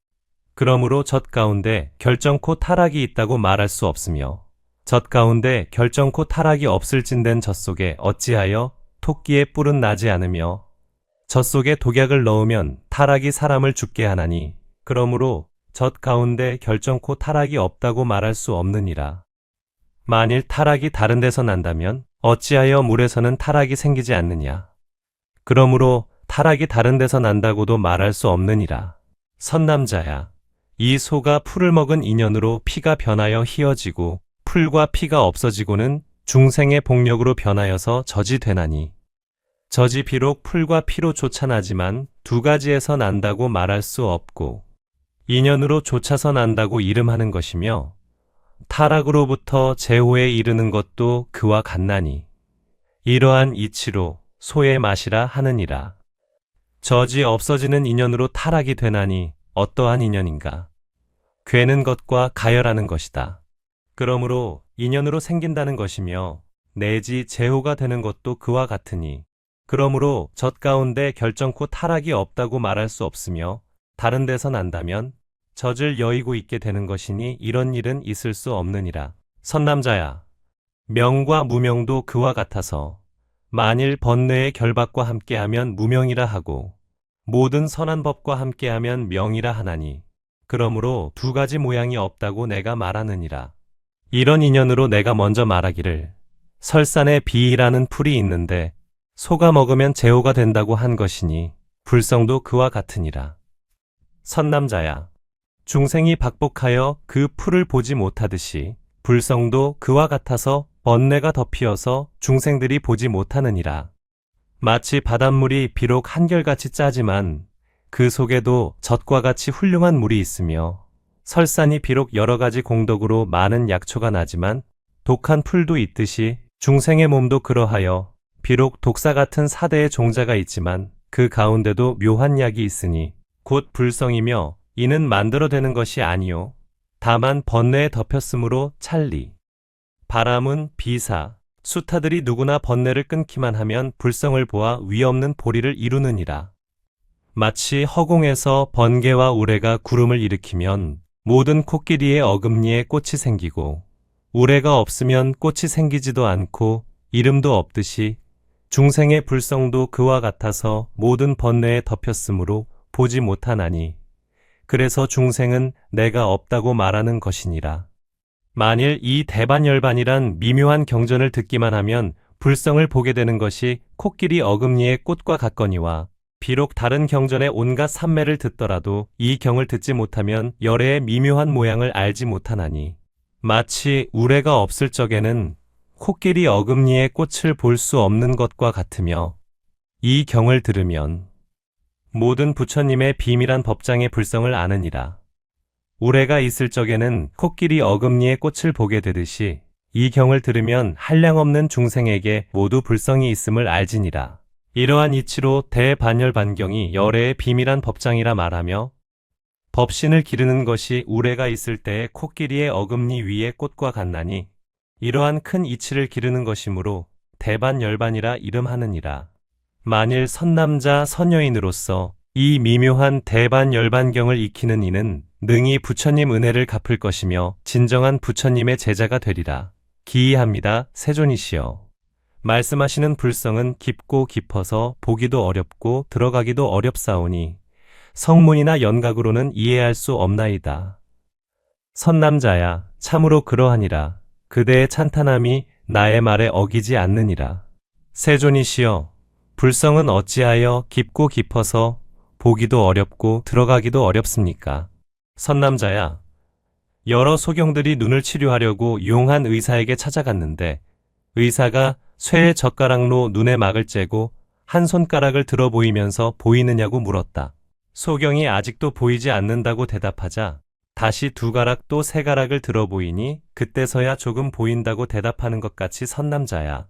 그러므로 젖 가운데 결정코 타락이 있다고 말할 수 없으며 젖 가운데 결정코 타락이 없을진된 젖 속에 어찌하여 토끼의 뿔은 나지 않으며 젖 속에 독약을 넣으면 타락이 사람을 죽게 하나니 그러므로 젖 가운데 결정코 타락이 없다고 말할 수 없느니라. 만일 타락이 다른 데서 난다면 어찌하여 물에서는 타락이 생기지 않느냐? 그러므로 타락이 다른 데서 난다고도 말할 수 없느니라. 선남자야, 이 소가 풀을 먹은 인연으로 피가 변하여 희어지고 풀과 피가 없어지고는 중생의 복력으로 변하여서 젖이 되나니 젖이 비록 풀과 피로 쫓아나지만 2가지에서 난다고 말할 수 없고 인연으로 쫓아서 난다고 이름하는 것이며 타락으로부터 제호에 이르는 것도 그와 같나니 이러한 이치로 소의 맛이라 하느니라. 젖이 없어지는 인연으로 타락이 되나니 어떠한 인연인가? 괴는 것과 가열하는 것이다. 그러므로 인연으로 생긴다는 것이며 내지 제호가 되는 것도 그와 같으니 그러므로 젖 가운데 결정코 타락이 없다고 말할 수 없으며 다른 데서 난다면 젖을 여의고 있게 되는 것이니 이런 일은 있을 수 없느니라. 선남자야, 명과 무명도 그와 같아서 만일 번뇌의 결박과 함께하면 무명이라 하고 모든 선한 법과 함께하면 명이라 하나니 그러므로 2가지 모양이 없다고 내가 말하느니라. 이런 인연으로 내가 먼저 말하기를 설산에 비이라는 풀이 있는데 소가 먹으면 제호가 된다고 한 것이니 불성도 그와 같으니라. 선남자야, 중생이 박복하여 그 풀을 보지 못하듯이 불성도 그와 같아서 번뇌가 덮이어서 중생들이 보지 못하느니라. 마치 바닷물이 비록 한결같이 짜지만 그 속에도 젖과 같이 훌륭한 물이 있으며 설산이 비록 여러 가지 공덕으로 많은 약초가 나지만 독한 풀도 있듯이 중생의 몸도 그러하여 비록 독사 같은 사대의 종자가 있지만 그 가운데도 묘한 약이 있으니 곧 불성이며 이는 만들어내는 것이 아니요 다만 번뇌에 덮였으므로 찰리. 바람은 비사, 수타들이 누구나 번뇌를 끊기만 하면 불성을 보아 위없는 보리를 이루느니라. 마치 허공에서 번개와 우레가 구름을 일으키면 모든 코끼리의 어금니에 꽃이 생기고 우레가 없으면 꽃이 생기지도 않고 이름도 없듯이 중생의 불성도 그와 같아서 모든 번뇌에 덮였으므로 보지 못하나니 그래서 중생은 내가 없다고 말하는 것이니라. 만일 이 대반열반이란 미묘한 경전을 듣기만 하면 불성을 보게 되는 것이 코끼리 어금니의 꽃과 같거니와 비록 다른 경전의 온갖 산매를 듣더라도 이 경을 듣지 못하면 열애의 미묘한 모양을 알지 못하나니 마치 우레가 없을 적에는 코끼리 어금니의 꽃을 볼 수 없는 것과 같으며 이 경을 들으면 모든 부처님의 비밀한 법장의 불성을 아느니라. 우레가 있을 적에는 코끼리 어금니의 꽃을 보게 되듯이 이 경을 들으면 한량없는 중생에게 모두 불성이 있음을 알지니라. 이러한 이치로 대반열반경이 열애의 비밀한 법장이라 말하며 법신을 기르는 것이 우레가 있을 때의 코끼리의 어금니 위의 꽃과 같나니 이러한 큰 이치를 기르는 것이므로 대반열반이라 이름하느니라. 만일 선남자 선여인으로서 이 미묘한 대반열반경을 익히는 이는 능히 부처님 은혜를 갚을 것이며 진정한 부처님의 제자가 되리라. 기이합니다. 세존이시여. 말씀하시는 불성은 깊고 깊어서 보기도 어렵고 들어가기도 어렵사오니 성문이나 연각으로는 이해할 수 없나이다. 선남자야, 참으로 그러하니라. 그대의 찬탄함이 나의 말에 어기지 않느니라. 세존이시여, 불성은 어찌하여 깊고 깊어서 보기도 어렵고 들어가기도 어렵습니까? 선남자야, 여러 소경들이 눈을 치료하려고 용한 의사에게 찾아갔는데 의사가 쇠의 젓가락로 눈의 막을 째고 한 손가락을 들어 보이면서 보이느냐고 물었다. 소경이 아직도 보이지 않는다고 대답하자 다시 두 가락 또 세 가락을 들어 보이니 그때서야 조금 보인다고 대답하는 것 같이 선남자야.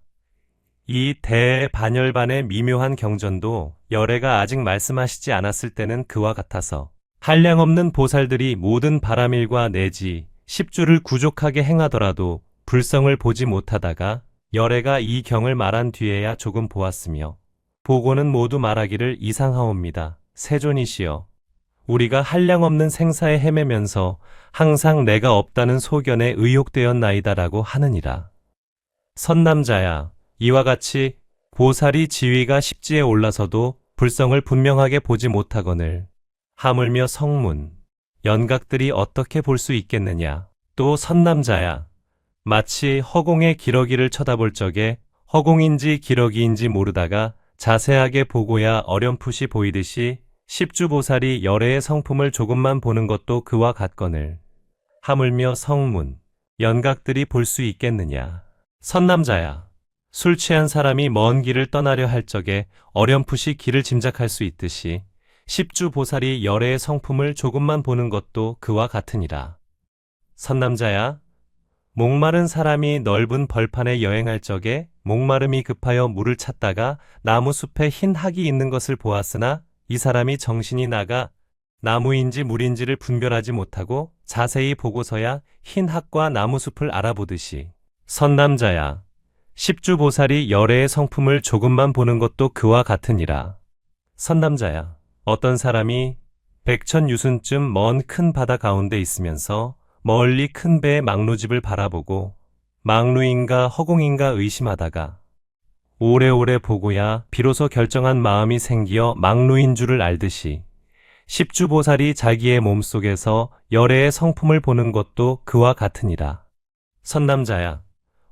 이 대반열반의 미묘한 경전도 열애가 아직 말씀하시지 않았을 때는 그와 같아서 한량없는 보살들이 모든 바라밀과 내지 십주를 구족하게 행하더라도 불성을 보지 못하다가 열애가 이 경을 말한 뒤에야 조금 보았으며 보고는 모두 말하기를 이상하옵니다. 세존이시여, 우리가 한량없는 생사에 헤매면서 항상 내가 없다는 소견에 의혹되었나이다라고 하느니라. 선남자야, 이와 같이 보살이 지위가 십지에 올라서도 불성을 분명하게 보지 못하거늘 하물며 성문, 연각들이 어떻게 볼 수 있겠느냐. 또 선남자야, 마치 허공의 기러기를 쳐다볼 적에 허공인지 기러기인지 모르다가 자세하게 보고야 어렴풋이 보이듯이 십주보살이 열애의 성품을 조금만 보는 것도 그와 같거늘 하물며 성문, 연각들이 볼 수 있겠느냐. 선남자야, 술 취한 사람이 먼 길을 떠나려 할 적에 어렴풋이 길을 짐작할 수 있듯이 십주보살이 열애의 성품을 조금만 보는 것도 그와 같으니라. 선남자야, 목마른 사람이 넓은 벌판에 여행할 적에 목마름이 급하여 물을 찾다가 나무숲에 흰 학이 있는 것을 보았으나 이 사람이 정신이 나가 나무인지 물인지를 분별하지 못하고 자세히 보고서야 흰 학과 나무숲을 알아보듯이 선남자야, 십주보살이 열애의 성품을 조금만 보는 것도 그와 같으니라. 선남자야, 어떤 사람이 백천유순쯤 먼 큰 바다 가운데 있으면서 멀리 큰 배의 망루집을 바라보고 망루인가 허공인가 의심하다가 오래오래 보고야 비로소 결정한 마음이 생기어 망루인 줄을 알듯이 십주보살이 자기의 몸속에서 열애의 성품을 보는 것도 그와 같으니라. 선남자야,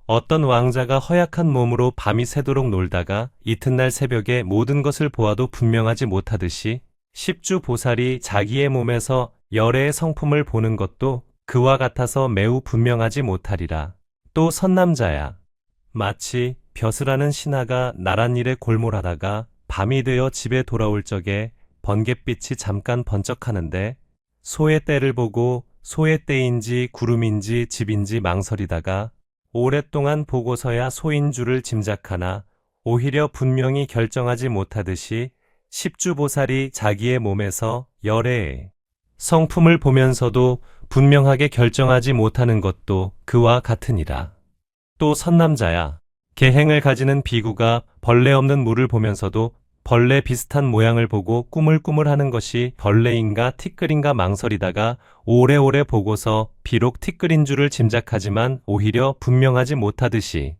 어떤 왕자가 허약한 몸으로 밤이 새도록 놀다가 이튿날 새벽에 모든 것을 보아도 분명하지 못하듯이 십주보살이 자기의 몸에서 열애의 성품을 보는 것도 그와 같아서 매우 분명하지 못하리라. 또 선남자야, 마치 벼슬하는 신하가 나란 일에 골몰하다가 밤이 되어 집에 돌아올 적에 번갯빛이 잠깐 번쩍하는데 소의 떼를 보고 소의 떼인지 구름인지 집인지 망설이다가 오랫동안 보고서야 소인 줄을 짐작하나 오히려 분명히 결정하지 못하듯이 십주보살이 자기의 몸에서 열애의 성품을 보면서도 분명하게 결정하지 못하는 것도 그와 같으니라. 또 선남자야, 계행을 가지는 비구가 벌레 없는 물을 보면서도 벌레 비슷한 모양을 보고 꾸물꾸물하는 것이 벌레인가 티끌인가 망설이다가 오래오래 보고서 비록 티끌인 줄을 짐작하지만 오히려 분명하지 못하듯이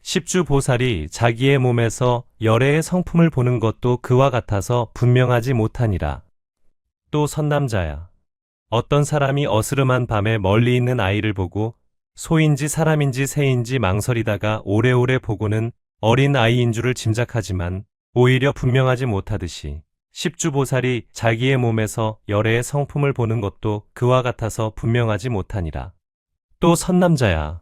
십주보살이 자기의 몸에서 열애의 성품을 보는 것도 그와 같아서 분명하지 못하니라. 또 선남자야, 어떤 사람이 어스름한 밤에 멀리 있는 아이를 보고 소인지 사람인지 새인지 망설이다가 오래오래 보고는 어린 아이인 줄을 짐작하지만 오히려 분명하지 못하듯이 십주보살이 자기의 몸에서 열애의 성품을 보는 것도 그와 같아서 분명하지 못하니라. 또 선남자야.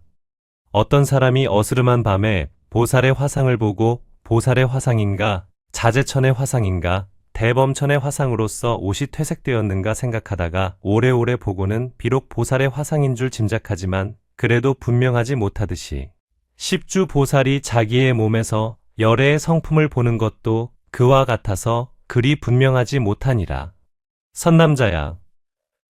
어떤 사람이 어스름한 밤에 보살의 화상을 보고 보살의 화상인가 자재천의 화상인가 대범천의 화상으로서 옷이 퇴색되었는가 생각하다가 오래오래 보고는 비록 보살의 화상인 줄 짐작하지만 그래도 분명하지 못하듯이 십주보살이 자기의 몸에서 열애의 성품을 보는 것도 그와 같아서 그리 분명하지 못하니라. 선남자야.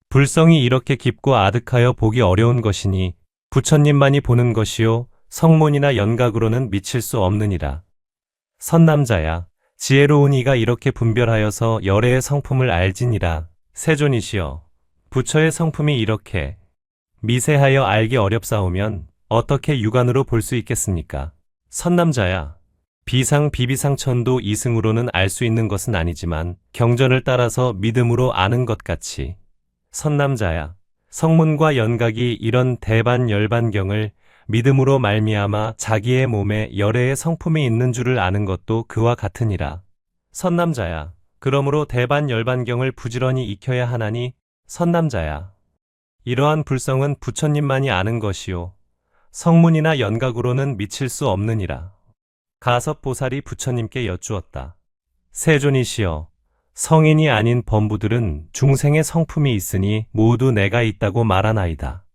불성이 이렇게 깊고 아득하여 보기 어려운 것이니 부처님만이 보는 것이요 성문이나 연각으로는 미칠 수 없느니라. 선남자야. 지혜로운 이가 이렇게 분별하여서 열애의 성품을 알지니라. 세존이시여. 부처의 성품이 이렇게 미세하여 알기 어렵사오면 어떻게 육안으로 볼 수 있겠습니까? 선남자야. 비상 비비상천도 이승으로는 알 수 있는 것은 아니지만 경전을 따라서 믿음으로 아는 것 같이. 선남자야. 성문과 연각이 이런 대반열반경을 믿음으로 말미암아 자기의 몸에 열애의 성품이 있는 줄을 아는 것도 그와 같으니라. 선남자야. 그러므로 대반열반경을 부지런히 익혀야 하나니 선남자야. 이러한 불성은 부처님만이 아는 것이요 성문이나 연각으로는 미칠 수 없느니라. 가섭보살이 부처님께 여쭈었다. 세존이시여, 성인이 아닌 범부들은 중생의 성품이 있으니 모두 내가 있다고 말하나이다.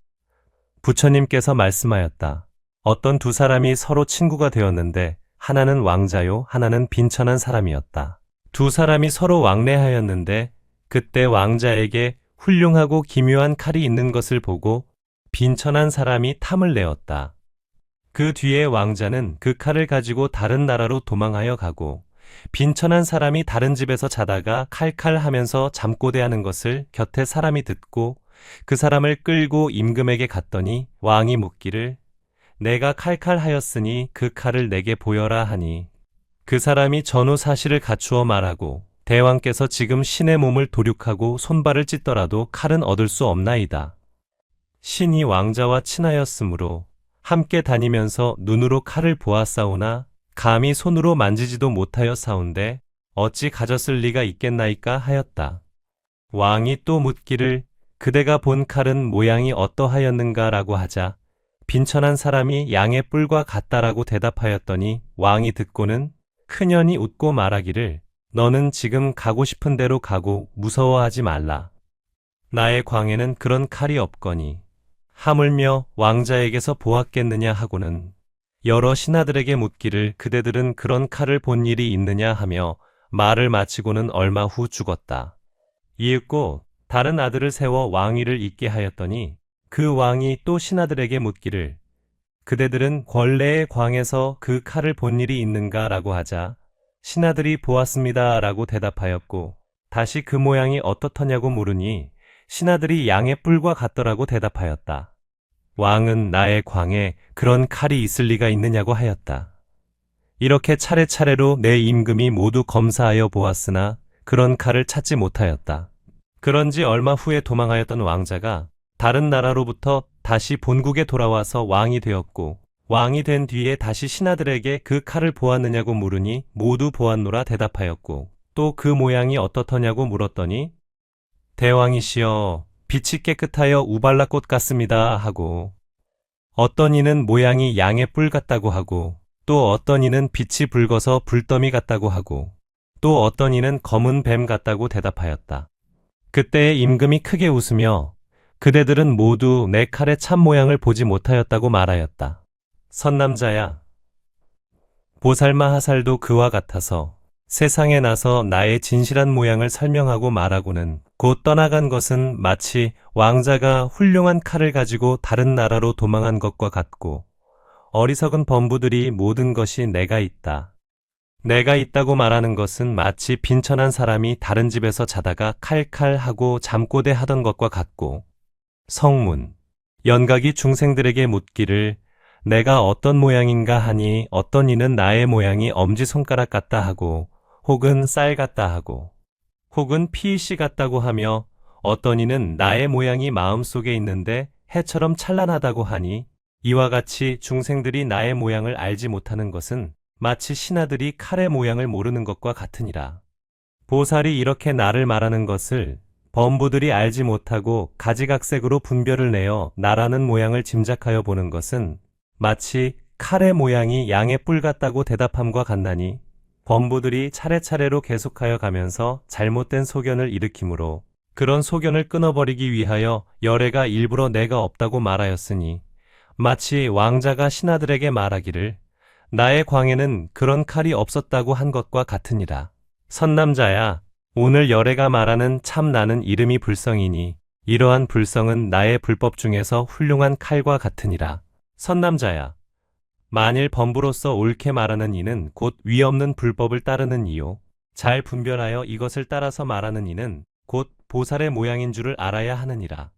부처님께서 말씀하였다. 어떤 두 사람이 서로 친구가 되었는데 하나는 왕자요 하나는 빈천한 사람이었다. 두 사람이 서로 왕래하였는데 그때 왕자에게 훌륭하고 기묘한 칼이 있는 것을 보고 빈천한 사람이 탐을 내었다. 그 뒤에 왕자는 그 칼을 가지고 다른 나라로 도망하여 가고 빈천한 사람이 다른 집에서 자다가 칼칼하면서 잠꼬대하는 것을 곁에 사람이 듣고 그 사람을 끌고 임금에게 갔더니 왕이 묻기를 내가 칼칼하였으니 그 칼을 내게 보여라 하니 그 사람이 전후 사실을 갖추어 말하고 대왕께서 지금 신의 몸을 도륙하고 손발을 찢더라도 칼은 얻을 수 없나이다. 신이 왕자와 친하였으므로 함께 다니면서 눈으로 칼을 보았사오나 감히 손으로 만지지도 못하여 사온데 어찌 가졌을 리가 있겠나이까 하였다. 왕이 또 묻기를 그대가 본 칼은 모양이 어떠하였는가 라고 하자 빈천한 사람이 양의 뿔과 같다라고 대답하였더니 왕이 듣고는 크년이 웃고 말하기를 너는 지금 가고 싶은 대로 가고 무서워하지 말라. 나의 광에는 그런 칼이 없거니 하물며 왕자에게서 보았겠느냐 하고는 여러 신하들에게 묻기를 그대들은 그런 칼을 본 일이 있느냐 하며 말을 마치고는 얼마 후 죽었다. 이윽고 다른 아들을 세워 왕위를 잇게 하였더니 그 왕이 또 신하들에게 묻기를 그대들은 권례의 광에서 그 칼을 본 일이 있는가 라고 하자 신하들이 보았습니다 라고 대답하였고 다시 그 모양이 어떻더냐고 물으니 신하들이 양의 뿔과 같더라고 대답하였다. 왕은 나의 광에 그런 칼이 있을 리가 있느냐고 하였다. 이렇게 차례차례로 내 임금이 모두 검사하여 보았으나 그런 칼을 찾지 못하였다. 그런지 얼마 후에 도망하였던 왕자가 다른 나라로부터 다시 본국에 돌아와서 왕이 되었고 왕이 된 뒤에 다시 신하들에게 그 칼을 보았느냐고 물으니 모두 보았노라 대답하였고 또 그 모양이 어떻더냐고 물었더니 대왕이시여 빛이 깨끗하여 우발라꽃 같습니다 하고 어떤 이는 모양이 양의 뿔 같다고 하고 또 어떤 이는 빛이 붉어서 불더미 같다고 하고 또 어떤 이는 검은 뱀 같다고 대답하였다. 그때 임금이 크게 웃으며 그대들은 모두 내 칼의 참 모양을 보지 못하였다고 말하였다. 선남자야, 보살마하살도 그와 같아서 세상에 나서 나의 진실한 모양을 설명하고 말하고는 곧 떠나간 것은 마치 왕자가 훌륭한 칼을 가지고 다른 나라로 도망한 것과 같고 어리석은 범부들이 모든 것이 내가 있다. 내가 있다고 말하는 것은 마치 빈천한 사람이 다른 집에서 자다가 칼칼하고 잠꼬대 하던 것과 같고 성문, 연각이 중생들에게 묻기를 내가 어떤 모양인가 하니 어떤 이는 나의 모양이 엄지손가락 같다 하고 혹은 쌀 같다 하고 혹은 피이씨 같다고 하며 어떤 이는 나의 모양이 마음속에 있는데 해처럼 찬란하다고 하니 이와 같이 중생들이 나의 모양을 알지 못하는 것은 마치 신하들이 칼의 모양을 모르는 것과 같으니라. 보살이 이렇게 나를 말하는 것을 범부들이 알지 못하고 가지각색으로 분별을 내어 나라는 모양을 짐작하여 보는 것은 마치 칼의 모양이 양의 뿔 같다고 대답함과 같나니, 범부들이 차례차례로 계속하여 가면서 잘못된 소견을 일으키므로 그런 소견을 끊어버리기 위하여 열애가 일부러 내가 없다고 말하였으니, 마치 왕자가 신하들에게 말하기를 나의 광에는 그런 칼이 없었다고 한 것과 같으니라. 선남자야, 오늘 열애가 말하는 참 나는 이름이 불성이니 이러한 불성은 나의 불법 중에서 훌륭한 칼과 같으니라. 선남자야, 만일 범부로서 옳게 말하는 이는 곧 위없는 불법을 따르는 이요, 잘 분별하여 이것을 따라서 말하는 이는 곧 보살의 모양인 줄을 알아야 하느니라.